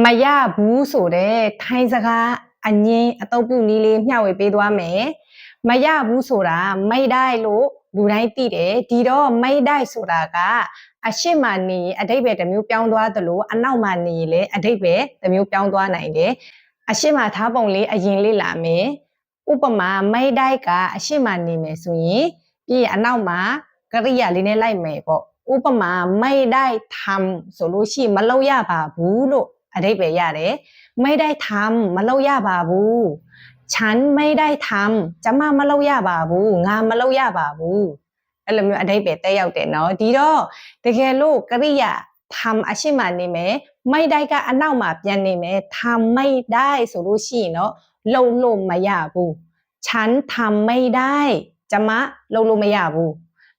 မရဘူးဆိုတဲ့ထိုင်းစကားအငင်းအတုပ်ပြုနည်းလေးမျှဝေပေးသွားမယ်မရဘူးဆိုတာမိတ်ได้လို့လူတိုင်းသိတယ်ဒီတော့မိတ်ได้ဆိုတာကအရှိမနေအတိတ်ပဲတစ်မျိုးပြောင်းသွားသလိုအနောက်မှာနေလေအတိတ်ပဲတစ်မျိုးပြောင်းသွားနိုင်တယ်အရှိမထားပုံလေးအရင်လေးလာမယ်ဥပမာမိတ်ได้ကအရှိမနေမယ်ဆိုရင်ပြီးအနောက်မှာကရိယာလေးနဲ့လိုက်မယ်ပေါ့ဥပမာမိတ်ได้ทำဆိုလို့ရှိရင်မလုပ်ရပါဘူးလို့အဓိပ္ပာယ်ရတယ်ไม่ได้ทำမလုပ်ရပါဘူးฉันไม่ได้ทำကျမမလုပ်ရပါဘူးငါမလုပ်ရပါဘူးအဲ့လိုမျိုးအဓိပ္ပာယ်တက်ရောက်တယ်နော်ဒီတော့တကယ်လို့ကရိယာทำအရှိမနေမယ်ไม่ได้ကအနောက်မှာပြန်နေမယ်ทำไม่ได้ဆိုလို့ရှိရင်တော့လုပ်လို့မရဘူးฉันทำไม่ได้ကျမလုပ်လို့မရဘူး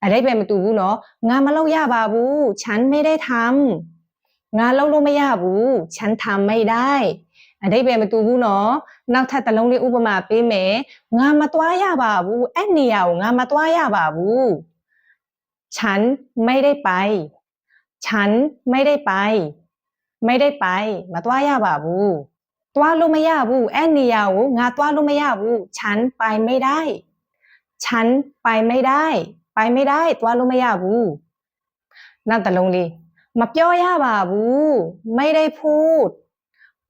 အဓိပ္ပာယ်မတူဘူးနော်ငါမလုပ်ရပါဘူးฉันไม่ได้ทำငါလုပ်လို့မရဘူးฉันทำไม่ได้အဓိပ္ပာယ်မတူဘူးနော်နောက်ထပ်တစ်လုံးလေးဥပမာပေးမယ်ငါမသွားရပါဘူးအဲ့နေရာကိုငါမသွားရပါဘူးฉันไม่ได้ไปฉันไม่ได้ไปไม่ได้ไปမသွားရပါဘူးသွားလို့မရဘူးအဲ့နေရာကိုငါသွားလို့မရဘူးฉันไปไม่ได้ฉันไปไม่ได้ไปไม่ได้သွားလို့မရဘူးနောက်တစ်လုံးလေးမပြောရပါဘူးไม่ได้พูด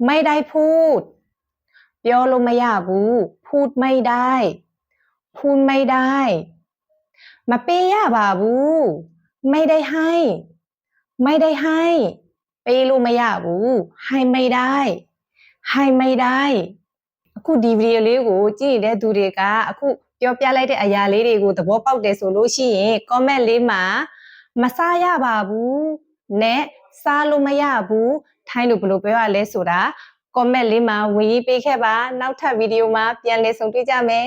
ไม่ได้พูดပြောလို့မရဘူးพูดไม่ได้พูดไม่ได้မပေးရပါဘူးไม่ได้ให้ไม่ได้ให้ပေးလို့မရဘူးให้ไม่ได้ให้ไม่ได้အခုဒီဗီဒီယိုလေးကိုကြည့်နေတဲ့သူတွေကအခုပြောပြလိုက်တဲ့အရာလေးတွေကိုသဘောပေါက်တယ်ဆိုလို့ရှိရင် comment လေးမှာမစားရပါဘူးနဲ့စားလို့မရဘူးထိုင်းလို့ဘယ်လိုပြောရလဲဆိုတာ comment လေးမှာဝင်ရေးပေးခဲ့ပါနောက်ထပ်ဗီဒီယိုမှာပြန်လည်ဆုံတွေ့ကြမယ်